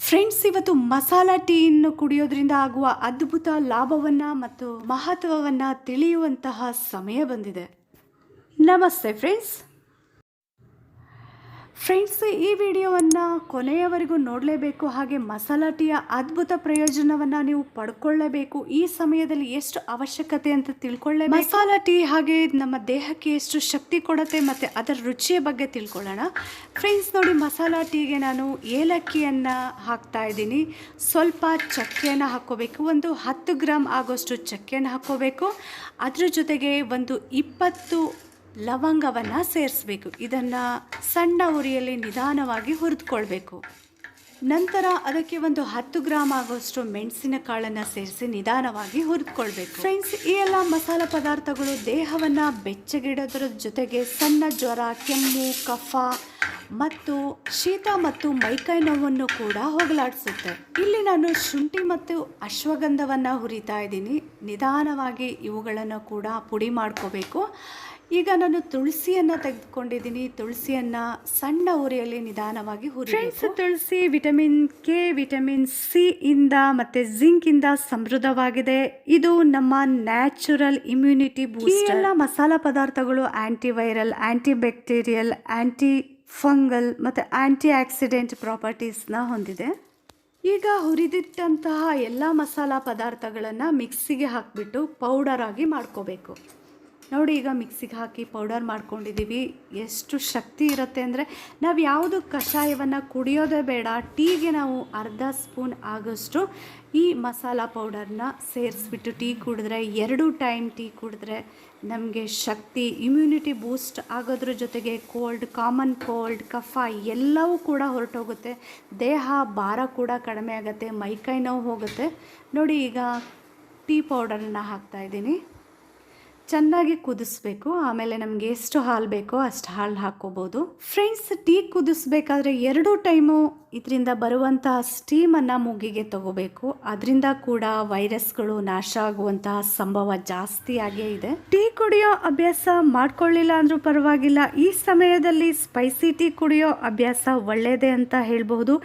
Friends, ಇವತ್ತು ಮಸಾಲಾ ಟೀಯನ್ನು ಕುಡಿಯೋದ್ರಿಂದ ಆಗುವ ಅದ್ಭುತ ಲಾಭವನ್ನು ಮತ್ತು ಮಹತ್ವವನ್ನು ತಿಳಿಯುವಂತಹ ಸಮಯ ಬಂದಿದೆ. ನಮಸ್ತೆ ಫ್ರೆಂಡ್ಸ್, ಈ ವಿಡಿಯೋವನ್ನು ಕೊನೆಯವರೆಗೂ ನೋಡಲೇಬೇಕು. ಹಾಗೆ ಮಸಾಲಾ ಟೀಯ ಅದ್ಭುತ ಪ್ರಯೋಜನವನ್ನು ನೀವು ಪಡ್ಕೊಳ್ಳೇಬೇಕು. ಈ ಸಮಯದಲ್ಲಿ ಎಷ್ಟು ಅವಶ್ಯಕತೆ ಅಂತ ತಿಳ್ಕೊಳ್ಳೇಬೇಕು. ಮಸಾಲಾ ಟೀ ಹಾಗೆ ನಮ್ಮ ದೇಹಕ್ಕೆ ಎಷ್ಟು ಶಕ್ತಿ ಕೊಡುತ್ತೆ ಮತ್ತು ಅದರ ರುಚಿಯ ಬಗ್ಗೆ ತಿಳ್ಕೊಳ್ಳೋಣ. ಫ್ರೆಂಡ್ಸ್ ನೋಡಿ, ಮಸಾಲಾ ಟೀಗೆ ನಾನು ಏಲಕ್ಕಿಯನ್ನು ಹಾಕ್ತಾ ಇದ್ದೀನಿ. ಸ್ವಲ್ಪ ಚಕ್ಕೆಯನ್ನು ಹಾಕ್ಕೋಬೇಕು. ಒಂದು 10 ಗ್ರಾಮ್ ಆಗೋಷ್ಟು ಚಕ್ಕೆಯನ್ನು ಹಾಕ್ಕೋಬೇಕು. ಅದ್ರ ಜೊತೆಗೆ ಒಂದು 20 ಲವಂಗವನ್ನು ಸೇರಿಸಬೇಕು. ಇದನ್ನು ಸಣ್ಣ ಉರಿಯಲ್ಲಿ ನಿಧಾನವಾಗಿ ಹುರಿದುಕೊಳ್ಬೇಕು. ನಂತರ ಅದಕ್ಕೆ ಒಂದು 10 ಗ್ರಾಮ್ ಆಗೋಷ್ಟು ಮೆಣಸಿನ ಕಾಳನ್ನು ಸೇರಿಸಿ ನಿಧಾನವಾಗಿ ಹುರಿದುಕೊಳ್ಬೇಕು. ಫ್ರೆಂಡ್ಸ್, ಈ ಎಲ್ಲ ಮಸಾಲ ಪದಾರ್ಥಗಳು ದೇಹವನ್ನು ಬೆಚ್ಚಗಿಡೋದ್ರ ಜೊತೆಗೆ ಸಣ್ಣ ಜ್ವರ, ಕೆಮ್ಮು, ಕಫ ಮತ್ತು ಶೀತ ಮತ್ತು ಮೈಕೈ ನೋವನ್ನು ಕೂಡ ಹೋಗಲಾಡಿಸುತ್ತೆ. ಇಲ್ಲಿ ನಾನು ಶುಂಠಿ ಮತ್ತು ಅಶ್ವಗಂಧವನ್ನು ಹುರಿತಾ ಇದ್ದೀನಿ. ನಿಧಾನವಾಗಿ ಇವುಗಳನ್ನು ಕೂಡ ಪುಡಿ ಮಾಡ್ಕೋಬೇಕು. ಈಗ ನಾನು ತುಳಸಿಯನ್ನು ತೆಗೆದುಕೊಂಡಿದ್ದೀನಿ. ತುಳಸಿಯನ್ನು ಸಣ್ಣ ಉರಿಯಲ್ಲಿ ನಿಧಾನವಾಗಿ ಫ್ರೆಂಡ್ಸ್, ತುಳಸಿ ವಿಟಮಿನ್ ಕೆ, ವಿಟಮಿನ್ ಸಿ ಇಂದ ಮತ್ತು ಜಿಂಕ್ ಇಂದ ಸಮೃದ್ಧವಾಗಿದೆ. ಇದು ನಮ್ಮ ನ್ಯಾಚುರಲ್ ಇಮ್ಯುನಿಟಿ ಬೂಸ್ಟರ್. ಎಲ್ಲ ಮಸಾಲ ಪದಾರ್ಥಗಳು ಆಂಟಿವೈರಲ್, ಆಂಟಿಬ್ಯಾಕ್ಟೀರಿಯಲ್, ಆಂಟಿ ಫಂಗಲ್ ಮತ್ತು ಆಂಟಿ ಆಕ್ಸಿಡೆಂಟ್ ಪ್ರಾಪರ್ಟೀಸ್ನ ಹೊಂದಿದೆ. ಈಗ ಹುರಿದಿಟ್ಟಂತಹ ಎಲ್ಲ ಮಸಾಲ ಪದಾರ್ಥಗಳನ್ನು ಮಿಕ್ಸಿಗೆ ಹಾಕಿಬಿಟ್ಟು ಪೌಡರ್ ಆಗಿ ಮಾಡ್ಕೋಬೇಕು. ನೋಡಿ, ಈಗ ಮಿಕ್ಸಿಗೆ ಹಾಕಿ ಪೌಡರ್ ಮಾಡ್ಕೊಂಡಿದ್ದೀವಿ. ಎಷ್ಟು ಶಕ್ತಿ ಇರುತ್ತೆ ಅಂದರೆ, ನಾವು ಯಾವುದು ಕಷಾಯವನ್ನು ಕುಡಿಯೋದೇ ಬೇಡ, ಟೀಗೆ ನಾವು ಅರ್ಧ ಸ್ಪೂನ್ ಆಗೋಷ್ಟು ಈ ಮಸಾಲ ಪೌಡರ್ನ ಸೇರಿಸ್ಬಿಟ್ಟು ಟೀ ಕುಡಿದ್ರೆ, 2 ಟೈಮ್ ಟೀ ಕುಡಿದ್ರೆ ನಮಗೆ ಶಕ್ತಿ, ಇಮ್ಯುನಿಟಿ ಬೂಸ್ಟ್ ಆಗೋದ್ರ ಜೊತೆಗೆ ಕಾಮನ್ ಕೋಲ್ಡ್, ಕಫ ಎಲ್ಲವೂ ಕೂಡ ಹೊರಟೋಗುತ್ತೆ. ದೇಹ ಭಾರ ಕೂಡ ಕಡಿಮೆ ಆಗುತ್ತೆ, ಮೈಕೈ ನೋವು ಹೋಗುತ್ತೆ. ನೋಡಿ, ಈಗ ಟೀ ಪೌಡರನ್ನು ಹಾಕ್ತಾಯಿದ್ದೀನಿ. ಚೆನ್ನಾಗಿ ಕುದಿಸ್ಬೇಕು. ಆಮೇಲೆ ನಮಗೆ ಎಷ್ಟು ಹಾಲು ಬೇಕೋ ಅಷ್ಟು ಹಾಲು ಹಾಕ್ಕೋಬೋದು. ಫ್ರೆಂಡ್ಸ್, ಟೀ ಕುದಿಸ್ಬೇಕಾದ್ರೆ 2 ಟೈಮು ಇದರಿಂದ ಬರುವಂತಹ ಸ್ಟೀಮನ್ನು ಮೂಗಿಗೆ ತಗೋಬೇಕು. ಅದರಿಂದ ಕೂಡ ವೈರಸ್ಗಳು ನಾಶ ಆಗುವಂತಹ ಸಂಭವ ಜಾಸ್ತಿಯಾಗೇ ಇದೆ. ಟೀ ಕುಡಿಯೋ ಅಭ್ಯಾಸ ಮಾಡ್ಕೊಳ್ಳಿಲ್ಲ ಅಂದ್ರೂ ಪರವಾಗಿಲ್ಲ. ಈ ಸಮಯದಲ್ಲಿ ಸ್ಪೈಸಿ ಟೀ ಕುಡಿಯೋ ಅಭ್ಯಾಸ ಒಳ್ಳೆಯದೇ ಅಂತ ಹೇಳ್ಬಹುದು.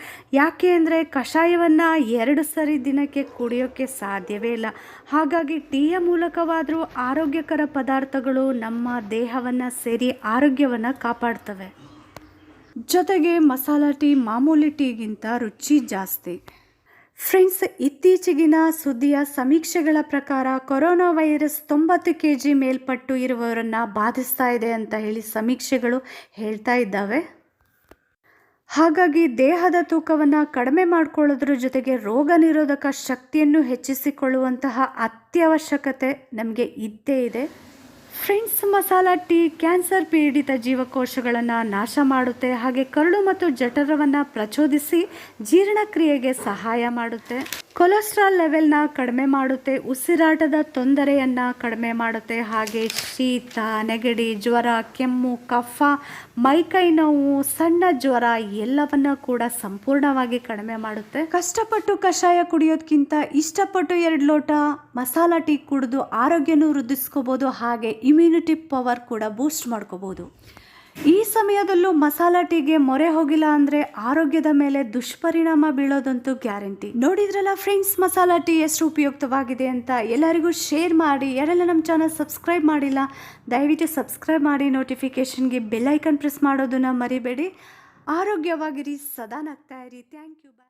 ಯಾಕೆ ಅಂದರೆ ಕಷಾಯವನ್ನು 2 ಸರಿ ದಿನಕ್ಕೆ ಕುಡಿಯೋಕ್ಕೆ ಸಾಧ್ಯವೇ ಇಲ್ಲ. ಹಾಗಾಗಿ ಟೀಯ ಮೂಲಕವಾದರೂ ಆರೋಗ್ಯಕರ ಪದಾರ್ಥಗಳು ನಮ್ಮ ದೇಹವನ್ನು ಸೇರಿ ಆರೋಗ್ಯವನ್ನು ಕಾಪಾಡ್ತವೆ. ಜೊತೆಗೆ ಮಸಾಲಾ ಟೀ ಮಾಮೂಲಿ ಟೀಗಿಂತ ರುಚಿ ಜಾಸ್ತಿ. ಫ್ರೆಂಡ್ಸ್, ಇತ್ತೀಚೆಗಿನ ಸುದ್ದಿಯ ಸಮೀಕ್ಷೆಗಳ ಪ್ರಕಾರ ಕೊರೋನಾ ವೈರಸ್ 90 kg ಮೇಲ್ಪಟ್ಟು ಇರುವವರನ್ನು ಬಾಧಿಸ್ತಾ ಇದೆ ಅಂತ ಹೇಳಿ ಸಮೀಕ್ಷೆಗಳು ಹೇಳ್ತಾ ಇದ್ದಾವೆ. ಹಾಗಾಗಿ ದೇಹದ ತೂಕವನ್ನು ಕಡಿಮೆ ಮಾಡಿಕೊಳ್ಳೋದ್ರ ಜೊತೆಗೆ ರೋಗ ನಿರೋಧಕ ಶಕ್ತಿಯನ್ನು ಹೆಚ್ಚಿಸಿಕೊಳ್ಳುವಂತಹ ಅತ್ಯವಶ್ಯಕತೆ ನಮಗೆ ಇದ್ದೇ ಇದೆ. ಫ್ರೆಂಡ್ಸ್, ಮಸಾಲಾ ಟೀ ಕ್ಯಾನ್ಸರ್ ಪೀಡಿತ ಜೀವಕೋಶಗಳನ್ನು ನಾಶ ಮಾಡುತ್ತೆ. ಹಾಗೆ ಕರಳು ಮತ್ತು ಜಠರವನ್ನು ಪ್ರಚೋದಿಸಿ ಜೀರ್ಣಕ್ರಿಯೆಗೆ ಸಹಾಯ ಮಾಡುತ್ತೆ. ಕೊಲೆಸ್ಟ್ರಾಲ್ ಲೆವೆಲ್ನ ಕಡಿಮೆ ಮಾಡುತ್ತೆ. ಉಸಿರಾಟದ ತೊಂದರೆಯನ್ನು ಕಡಿಮೆ ಮಾಡುತ್ತೆ. ಹಾಗೆ ಶೀತ, ನೆಗಡಿ, ಜ್ವರ, ಕೆಮ್ಮು, ಕಫ, ಮೈಕೈ ನೋವು, ಸಣ್ಣ ಜ್ವರ ಎಲ್ಲವನ್ನ ಕೂಡ ಸಂಪೂರ್ಣವಾಗಿ ಕಡಿಮೆ ಮಾಡುತ್ತೆ. ಕಷ್ಟಪಟ್ಟು ಕಷಾಯ ಕುಡಿಯೋದಕ್ಕಿಂತ ಇಷ್ಟಪಟ್ಟು 2 ಲೋಟ ಮಸಾಲಾ ಟೀ ಕುಡಿದು ಆರೋಗ್ಯನೂ ವೃದ್ಧಿಸ್ಕೋಬೋದು. ಹಾಗೆ ಇಮ್ಯುನಿಟಿ ಪವರ್ ಕೂಡ ಬೂಸ್ಟ್ ಮಾಡ್ಕೋಬೋದು. ಈ ಸಮಯದಲ್ಲೂ ಮಸಾಲಾ ಟೀಗೆ ಮೊರೆ ಹೋಗಿಲ್ಲ ಅಂದರೆ ಆರೋಗ್ಯದ ಮೇಲೆ ದುಷ್ಪರಿಣಾಮ ಬೀಳೋದಂತೂ ಗ್ಯಾರಂಟಿ. ನೋಡಿದ್ರಲ್ಲ ಫ್ರೆಂಡ್ಸ್, ಮಸಾಲಾ ಟೀ ಎಷ್ಟು ಉಪಯುಕ್ತವಾಗಿದೆ ಅಂತ. ಎಲ್ಲರಿಗೂ ಶೇರ್ ಮಾಡಿ. ಯಾರೆಲ್ಲ ನಮ್ಮ ಚಾನಲ್ ಸಬ್ಸ್ಕ್ರೈಬ್ ಮಾಡಿಲ್ಲ, ದಯವಿಟ್ಟು ಸಬ್ಸ್ಕ್ರೈಬ್ ಮಾಡಿ. ನೋಟಿಫಿಕೇಷನ್ಗೆ ಬೆಲ್ ಐಕನ್ ಪ್ರೆಸ್ ಮಾಡೋದನ್ನು ಮರಿಬೇಡಿ. ಆರೋಗ್ಯವಾಗಿರಿ, ಸದಾ ನಗ್ತಾ ಇರಿ. Thank you.